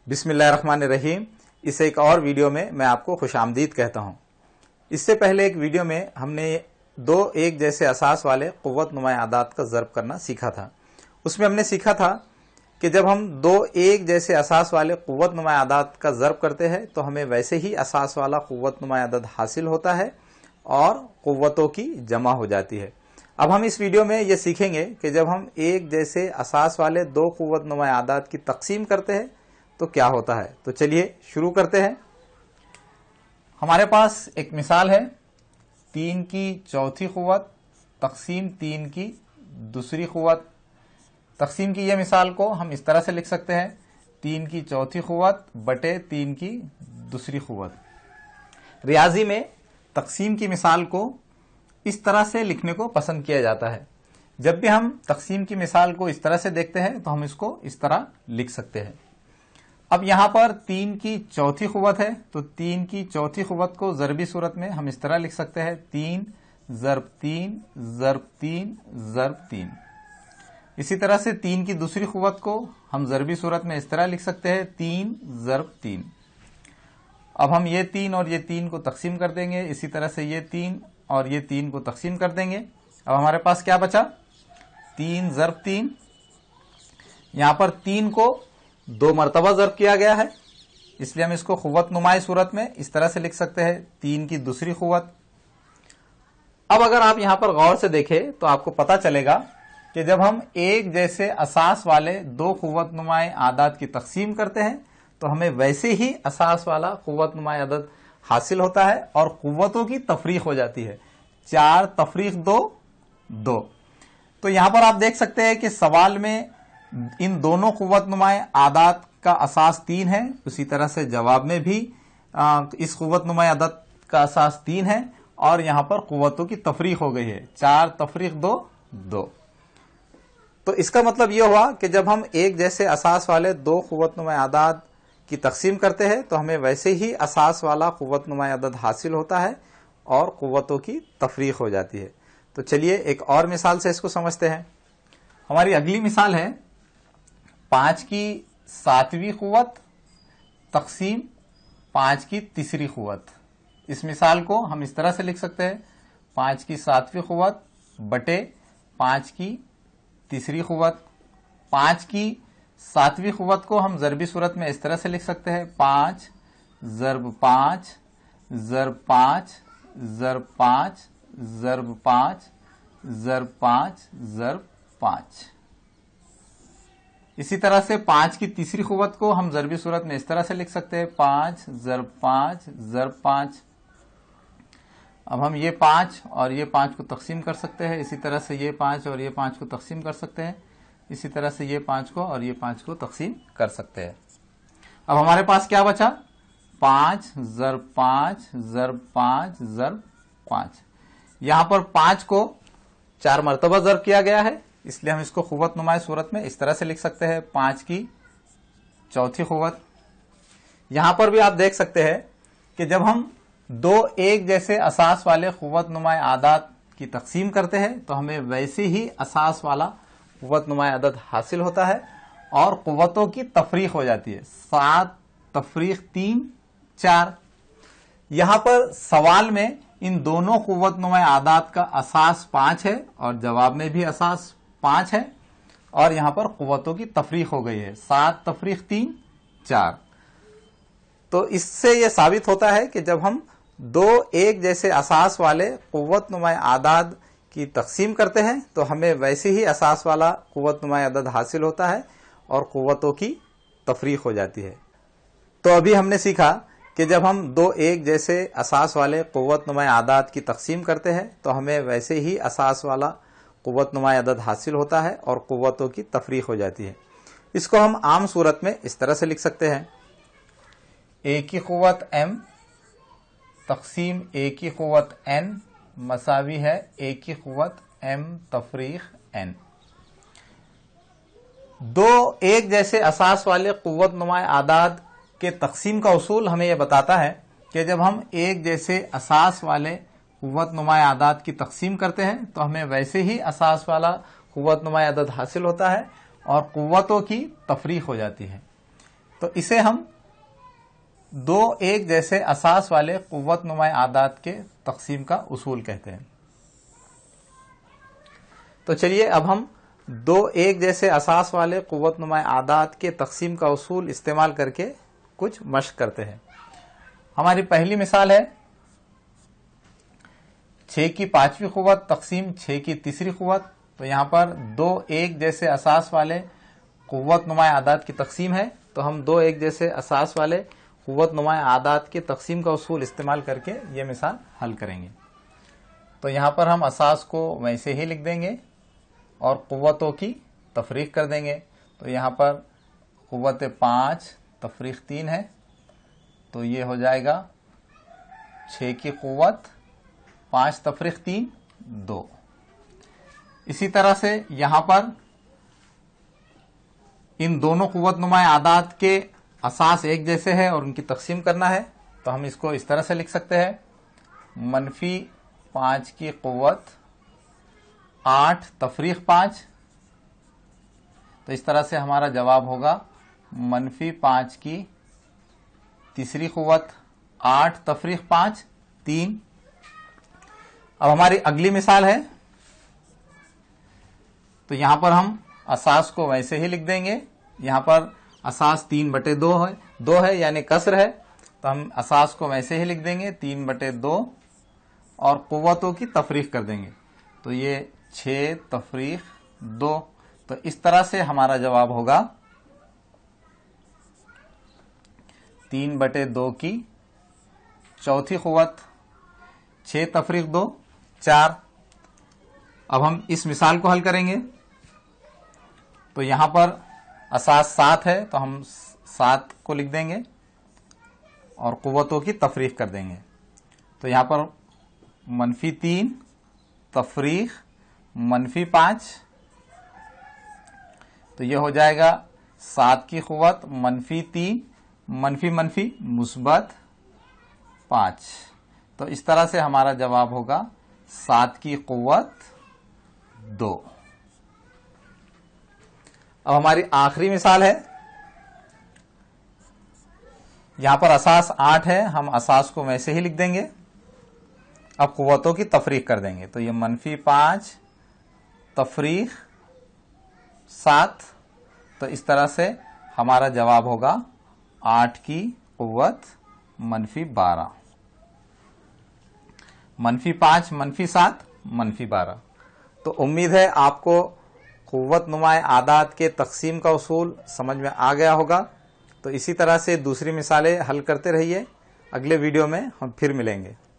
बिस्मिल्लाहिर्रहमानिर्रहीम। इस एक और वीडियो में मैं आपको खुश आमदीद कहता हूं। इससे पहले एक वीडियो में हमने दो एक जैसे असास वाले कुव्वत नुमा आदात का ज़र्ब करना सीखा था। उसमें हमने सीखा था कि जब हम दो एक जैसे असास वाले कुव्वत नुमा आदात का ज़र्ब करते हैं तो हमें वैसे ही असास वाला कुव्वत नुमा आदत हासिल होता है और कुव्वतों की जमा हो जाती है। अब हम इस वीडियो में ये सीखेंगे कि जब हम एक जैसे असास वाले दो कुव्वत नुमा आदात की तकसीम करते हैं तो क्या होता है। तो चलिए शुरू करते हैं। हमारे पास एक मिसाल है, 3 की चौथी कुव्वत तकसीम 3 की दूसरी कुव्वत। तकसीम की यह मिसाल को हम इस तरह से लिख सकते हैं, 3 की चौथी कुव्वत बटे 3 की दूसरी कुव्वत। रियाजी में तकसीम की मिसाल को इस तरह से लिखने को पसंद किया जाता है। जब भी हम तकसीम की मिसाल को इस तरह से देखते हैं तो हम इसको इस तरह लिख सकते हैं। अब यहां पर 3 की चौथी कुव्वत है तो 3 की चौथी कुव्वत को ज़रबी सूरत में हम इस तरह लिख सकते हैं, 3 ज़रब 3 ज़रब 3 ज़रब 3। इसी तरह से 3 की दूसरी कुव्वत को हम ज़रबी सूरत में इस तरह लिख सकते हैं, 3 ज़रब 3। अब हम ये 3 और ये 3 को तकसीम कर देंगे, इसी तरह से ये 3 और ये 3 को तकसीम कर देंगे। अब हमारे पास क्या बचा, 3 ज़रब 3। यहां पर 3 को 2 मरतबा ज़र्ब किया गया है, इसलिए हम इसको कुव्वत नुमाई सूरत में इस तरह से लिख सकते हैं, 3 की दूसरी कुव्वत। अब अगर आप यहां पर गौर से देखें तो आपको पता चलेगा कि जब हम एक जैसे असास वाले दो कुव्वत नुमाई आदात की तकसीम करते हैं तो हमें वैसे ही असास वाला कुव्वत नुमाई आदत हासिल होता है और कुव्वतों की तफरीक हो जाती है। 4 तफरीक 2 2। तो यहां पर आप देख सकते हैं कि सवाल में इन दोनों कुव्वत नुमाई आदात का असास 3 है, उसी तरह से जवाब में भी इस कुव्वत नुमाई आदत का असास 3 है और यहां पर कुव्वतों की तफरीक हो गई है, 4 तफरीक 2 2। तो इसका मतलब यह हुआ कि जब हम एक जैसे असास वाले दो कुव्वत नुमाई आदात की तकसीम करते हैं तो हमें वैसे ही असास वाला कुव्वत नुमाई आदत हासिल होता है और कुव्वतों की तफरीक हो जाती है। तो चलिए एक और मिसाल से इसको समझते हैं। हमारी अगली मिसाल है 5 की 7वीं कुव्वत तकसीम 5 की तीसरी कुव्वत। इस मिसाल को हम इस तरह से लिख सकते हैं, 5 की 7वीं कुव्वत बटे 5 की तीसरी कुव्वत। 5 की 7वीं कुव्वत को हम ज़रबी सूरत में इस तरह से लिख सकते हैं, 5 ज़रब 5 ज़रब 5 ज़रब 5 ज़रब 5 ज़रब 5 ज़रब 5। इसी तरह से 5 की तीसरी कुव्वत को हम ज़रबी सूरत में इस तरह से लिख सकते हैं, 5 ज़रब 5 ज़रब 5। अब हम ये 5 और ये 5 को तकसीम कर सकते हैं, इसी तरह से ये 5 और ये 5 को तकसीम कर सकते हैं, इसी तरह से ये 5 को और ये 5 को तकसीम कर सकते हैं। अब हमारे पास क्या बचा, 5 ज़रब 5 ज़रब 5 ज़रब 5। यहां पर 5 को 4 मरतबा ज़रब किया गया है, इसलिए हम इसको कुव्वत नुमाई सूरत में इस तरह से लिख सकते हैं, 5 की चौथी कुव्वत। यहां पर भी आप देख सकते हैं कि जब हम दो एक जैसे असास वाले कुव्वत नुमाई आदात की तकसीम करते हैं तो हमें वैसे ही असास वाला कुव्वत नुमाई आदत हासिल होता है और कुव्वतों की तफरीक हो जाती है, 7 तफरीक 3 4। यहां पर सवाल में इन दोनों कुव्वत नुमाई आदात का असास 5 है और जवाब में भी असास 5 है और यहां पर कुव्वतों की तफरीक हो गई है, 7 तफरीक 3 4। तो इससे यह साबित होता है कि जब हम दो एक जैसे असास वाले कुव्वत नुमाई आदात की तकसीम करते हैं तो हमें वैसे ही असास वाला कुव्वत नुमाई आदत हासिल होता है और कुव्वतों की तफरीक हो जाती है। तो अभी हमने सीखा कि जब हम दो एक जैसे असास वाले कुव्वत नुमाई आदात की तकसीम करते हैं तो हमें वैसे ही असास वाला कुव्वत नुमाई आदत हासिल होता है और कुव्वतों की तफरीक हो जाती है। इसको हम आम सूरत में इस तरह से लिख सकते हैं, a की कुव्वत m तकसीम a की कुव्वत n मसावी है a की कुव्वत m तफरीक n। दो एक जैसे असास वाले कुव्वत नुमाई आदात के तकसीम का उसूल हमें यह बताता है कि जब हम एक जैसे असास वाले कुव्वत नुमाई आदात की तकसीम करते हैं तो हमें वैसे ही असास वाला कुव्वत नुमाई आदत हासिल होता है और कुव्वतों की तफरीक हो जाती है। تو اسے ہم دو ایک جیسے اساس والے قوت نمائی اعداد کے تقسیم کا اصول کہتے ہیں۔ تو چلیے اب ہم دو ایک جیسے اساس والے قوت نمائی اعداد کے تقسیم کا اصول استعمال کر کے کچھ مشق کرتے ہیں۔ ہماری پہلی مثال ہے 6 کی 5ویں قوت تقسیم 6 کی 3ری قوت۔ تو یہاں پر دو ایک جیسے اساس والے قوت نمائی اعداد کی تقسیم ہے، تو ہم دو ایک جیسے اساس والے قوت نمائی اعداد کے تقسیم کا اصول استعمال کر کے یہ مثال حل کریں گے۔ تو یہاں پر ہم اساس کو ویسے ہی لکھ دیں گے اور قوتوں کی تفریق کر دیں گے۔ تو یہاں پر قوت 5 تفریق 3 ہے، تو یہ ہو جائے گا 6 کی قوت 5 تفریق 3 2۔ اسی طرح سے یہاں پر ان دونوں قوت نمائی اعداد کے اساس ایک جیسے ہے اور ان کی تقسیم کرنا ہے، تو ہم اس کو اس طرح سے لکھ سکتے ہیں -5 کی قوت 8 تفریق 5۔ تو اس طرح سے ہمارا جواب ہوگا -5 کی 3ری قوت 8 تفریق 5 3۔ اب ہماری اگلی مثال ہے، تو یہاں پر ہم اساس کو ویسے ہی لکھ دیں گے۔ یہاں پر اساس 3/2 ہے یعنی کسر ہے، تو ہم اساس کو ویسے ہی لکھ دیں گے 3/2 اور قوتوں کی تفریق کر دیں گے، تو یہ 6 تفریق 2۔ تو اس طرح سے ہمارا جواب ہوگا 3/2 کی 4تھی قوت 6 تفریق 2 4۔ اب ہم اس مثال کو حل کریں گے، تو یہاں پر اساس 7 ہے، تو ہم 7 کو لکھ دیں گے اور قوتوں کی تفریق کر دیں گے۔ تو یہاں پر -3 تفریق -5، تو یہ ہو جائے گا 7 کی قوت -3 -5۔ تو اس طرح سے ہمارا جواب ہوگا 7 کی قوت 2۔ اب ہماری آخری مثال ہے، یہاں پر اساس 8 ہے، ہم اساس کو ویسے ہی لکھ دیں گے، اب قوتوں کی تفریق کر دیں گے، تو یہ -5 تفریق 7۔ تو اس طرح سے ہمارا جواب ہوگا 8 کی قوت -12۔ -5 -7 -12۔ تو امید ہے آپ کو قوت نمائی اعداد کے تقسیم کا اصول سمجھ میں آ گیا ہوگا۔ تو اسی طرح سے دوسری مثالیں حل کرتے رہیے۔ اگلے ویڈیو میں ہم پھر ملیں گے۔